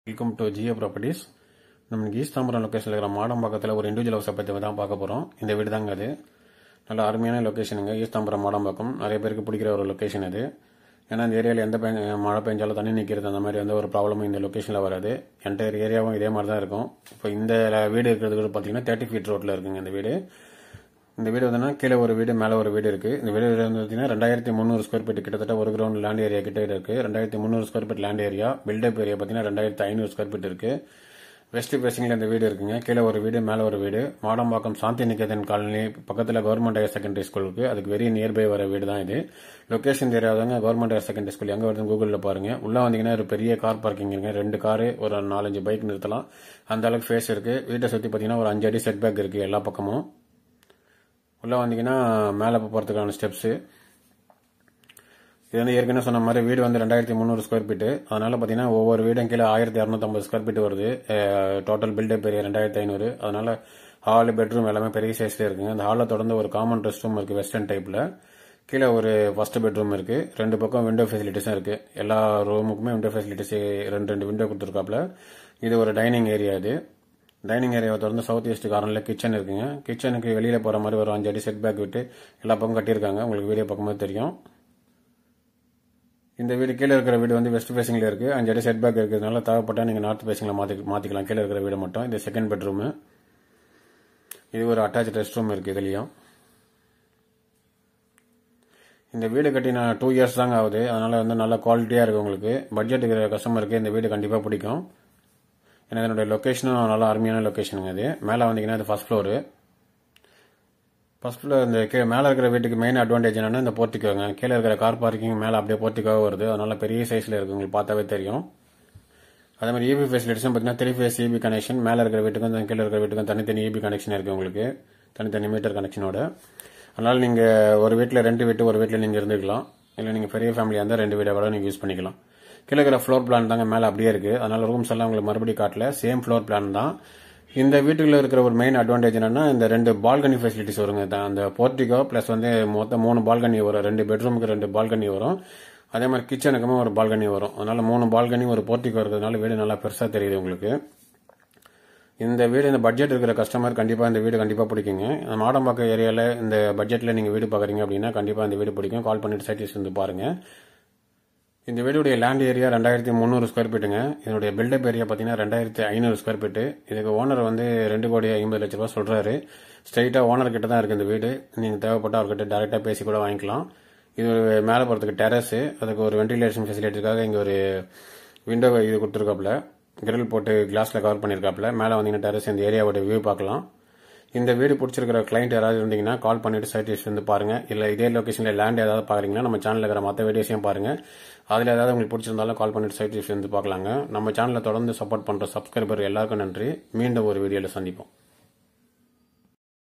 Welcome to Jio properties. நம்ம east Tambaram லொக்கேஷனில் இருக்கிற மாடம்பாக்கத்தில் ஒரு இண்டிவிஜுவல் ஹவுஸை பற்றி தான் பார்க்க போகிறோம். இந்த வீடு தாங்க அது. நல்ல அருமையான லொக்கேஷனுங்க. ஈஸ்ட் தாம்பரம் மாடம்பாக்கம் நிறைய பேருக்கு பிடிக்கிற ஒரு லொக்கேஷன் அது. ஏன்னா இந்த ஏரியாவில் எந்த மழை பெஞ்சாலும் தண்ணி நிற்கிறது அந்த மாதிரி எந்த ஒரு ப்ராப்ளமும் இந்த லொக்கேஷனில் வராது. என்டையர் ஏரியாவும் இதே மாதிரி தான் இருக்கும். இப்போ இந்த வீடு இருக்கிறது பார்த்தீங்கன்னா 30 ஃபீட் ரோட்டில் இருக்குங்க இந்த வீடு. இந்த வீடு வந்து கீழே ஒரு வீடு மேலே ஒரு வீடு இருக்குது. இந்த வீடு பார்த்தீங்கன்னா 2300 ஸ்கொயர் ஃபீட், கிட்டத்தட்ட ஒரு கிரவுண்ட் லேண்ட் ஏரியா கிட்ட இருக்குது. 2300 square feet land area. Built up area பார்த்தீங்கன்னா 2500 ஸ்கொயர் ஃபீட் இருக்குது. வெஸ்ட் ஃபேசிங்கில் இந்த வீடு இருக்குங்க. கீழே ஒரு வீடு மேலே ஒரு வீடு. மாடம்பாக்கம் சாந்தி நிகேதன் காலனி பக்கத்தில் கவர்மெண்ட் ஹையர் செகண்டரி ஸ்கூல் இருக்குது. அதுக்கு வெரி நியர்பை வர வீடு தான் இது. லொக்கேஷன் தெரியாதவங்க கவர்மெண்ட் ஹையர் செகண்டரி ஸ்கூல் எங்கே வருதுன்னு கூகுளில் பாருங்கள். உள்ளே வந்தீங்கன்னா ஒரு பெரிய கார் பார்க்கிங் இருக்குங்க. 2 காரு ஒரு 4-5 பைக் நிறுத்தலாம். அந்த அளவுக்கு ஃபேஸ் இருக்குது. வீட்டை சுற்றி பார்த்தீங்கன்னா ஒரு 5 அடி செட் பேக் இருக்குது எல்லா பக்கமும். உள்ளே வந்தீங்கன்னா மேலே போகிறதுக்கான ஸ்டெப்ஸு. இது வந்து ஏற்கனவே சொன்ன மாதிரி வீடு வந்து 2300 ஸ்கொயர் ஃபீட்டு. அதனால் பார்த்தீங்கன்னா ஒவ்வொரு வீடும் கீழே 1250 ஸ்கொயர் ஃபீட் வருது. Total build up area 2500. அதனால் ஹால் பெட்ரூம் எல்லாமே பெரிய சைஸ்லேயே இருக்குங்க. அந்த ஹாலில் தொடர்ந்து ஒரு காமன் ரெஸ்ட் ரூம் இருக்குது வெஸ்டர்ன் டைப்பில். கீழே ஒரு ஃபர்ஸ்ட் பெட்ரூம் இருக்குது. 2 பக்கம் விண்டோ ஃபெசிலிட்டிஸும் இருக்குது. எல்லா ரூமுக்குமே விண்டோ ஃபெசிலிட்டிஸ் 2 விண்டோ கொடுத்துருக்காப்புல. இது ஒரு டைனிங் ஏரியா. இது டைனிங் ஏரியாவை தொடர்ந்து சவுத் ஈஸ்ட் கார்னரில் கிச்சன் இருக்குங்க. கிச்சனுக்கு வெளியில் போகிற மாதிரி ஒரு 5 அடி செட் பேக் விட்டு எல்லா பக்கம் கட்டியிருக்காங்க. உங்களுக்கு வீடியோ பார்க்கும்போது தெரியும். இந்த வீடு கீழே இருக்கிற வீடு வந்து வெஸ்ட் ஃபேசிங்கில் இருக்குது. 5 அடி செட் பேக் இருக்கிறதுனால தேவைப்பட்டால் நீங்கள் நார்த் ஃபேசிங்கில் மாற்றிக்கலாம். கீழே இருக்கிற வீடு மட்டும். இது செகண்ட் பெட்ரூமு. இது ஒரு அட்டாச் ரெஸ்ட் ரூம் இருக்குது இதுலேயும். இந்த வீடு கட்டி நான் 2 இயர்ஸ் தாங்க ஆகுது. அதனால் வந்து நல்ல குவாலிட்டியாக இருக்குது. உங்களுக்கு பட்ஜெட் இருக்கிற கஸ்டமருக்கு இந்த வீடு கண்டிப்பாக பிடிக்கும். ஏன்னா இதனுடைய லொக்கேஷனும் நல்லா அருமையான லொக்கேஷனுங்க. இது மேலே வந்தீங்கன்னா இது ஃபர்ஸ்ட் ஃப்ளோரு. ஃபர்ஸ்ட் ஃப்ளோர் இந்த மேலே இருக்கிற வீட்டுக்கு மெயின் அட்வான்டேஜ் என்னன்னா இந்த போர்ட்டிக்கோங்க. கீழே இருக்கிற கார் பார்க்கிங் மேலே அப்படியே போர்ட்டிக்கோவாக வருது. அதனால பெரிய சைஸில் இருக்குது. உங்களுக்கு பார்த்தாவே தெரியும். அதே மாதிரி இபி ஃபெசிலிட்டிஸும் பார்த்தீங்கன்னா 3 ஃபேஸ் இபி கனெக்ஷன். மேலே இருக்கிற வீட்டுக்கும் கீழே இருக்கிற வீட்டுக்கும் தனித்தனி இபி கனெக்ஷன் இருக்குது உங்களுக்கு. தனித்தனி மீட்டர் கனெக்ஷனோட. அதனால் நீங்கள் ஒரு வீட்டில் 2 வீட்டு ஒரு வீட்டில் நீங்கள் இருந்துக்கலாம். இல்லை நீங்கள் பெரிய ஃபேமிலியாக இருந்தால் 2 வீடை கூட நீங்கள் யூஸ் பண்ணிக்கலாம். கீழே இருக்கிற ஃப்ளோர் பிளான் தாங்க மேலே அப்படியே இருக்குது. அதனால் ரூம்ஸ் எல்லாம் உங்களுக்கு மறுபடியும் காட்டல. சேம் ஃப்ளோர் பிளான் தான். இந்த வீட்டுக்குள்ள இருக்கிற ஒரு மெயின் அட்வான்டேஜ் என்னன்னா இந்த 2 பால்கனி ஃபெசிலிட்டிஸ் வருங்க. அந்த போர்ட்டிகோ பிளஸ் வந்து மொத்தம் 3 பால்கனி வரும். 2 பெட்ரூமுக்கு 2 பால்கனி வரும். அதே மாதிரி கிச்சனுக்குமே ஒரு பால்கனி வரும். அதனால 3 பால்கனி ஒரு போர்ட்டிகோ இருக்கிறதுனால வீடு நல்லா பெருசாக தெரியுது உங்களுக்கு. இந்த வீடு இந்த பட்ஜெட் இருக்கிற கஸ்டமர் கண்டிப்பாக இந்த வீடு கண்டிப்பாக பிடிக்குங்க. மாடம்பாக்கம் ஏரியாவில் இந்த பட்ஜெட்டில் நீங்கள் வீடு பார்க்குறீங்க அப்படின்னா கண்டிப்பாக இந்த வீடு பிடிக்கும். கால் பண்ணிட்டு சைட் வந்து பாருங்க. இந்த வீடுடைய லேண்ட் ஏரியா 2300 ஸ்கொயர் ஃபீட்டுங்க. இதனுடைய பில்டப் ஏரியா பார்த்தீங்கன்னா 2500 ஸ்கொயர் ஃபீட்டு. இதுக்கு ஓனர் வந்து 2,50,00,000 ரூபா சொல்றாரு. ஸ்ட்ரைட்டாக ஓனர் கிட்ட தான் இருக்குது இந்த வீடு. நீங்கள் தேவைப்பட்ட அவர்கிட்ட டேரெக்டாக பேசி கூட வாங்கிக்கலாம். இது மேலே போகிறதுக்கு டெரஸு. அதுக்கு ஒரு வென்டிலேஷன் ஃபெசிலிட்டிக்காக இங்கே ஒரு விண்டோ இது கொடுத்துருக்காப்புல. கிரில் போட்டு கிளாஸில் கவர் பண்ணியிருக்காப்புல. மேலே வந்தீங்கன்னா டெரஸ் இந்த ஏரியாவோட வியூ பார்க்கலாம். இந்த வீடு பிடிச்சிருக்கிற கிளைண்ட் யாராவது இருந்தீங்கன்னா கால் பண்ணிட்டு சைட் வந்து பாருங்க. இல்லை இதே லொக்கேஷனில் லேண்ட் ஏதாவது பார்க்குறீங்கன்னா நம்ம சேனலில் இருக்கிற மற்ற வீடியோஸையும் பாருங்க. அதில் ஏதாவது உங்களுக்கு பிடிச்சிருந்தாலும் கால் பண்ணிட்டு சைட் வந்து பார்க்கலாங்க. நம்ம சேனலில் தொடர்ந்து சப்போர்ட் பண்ணுற சப்ஸ்கிரைபர் எல்லாருக்கும் நன்றி. மீண்டும் ஒரு வீடியோவில் சந்திப்போம்.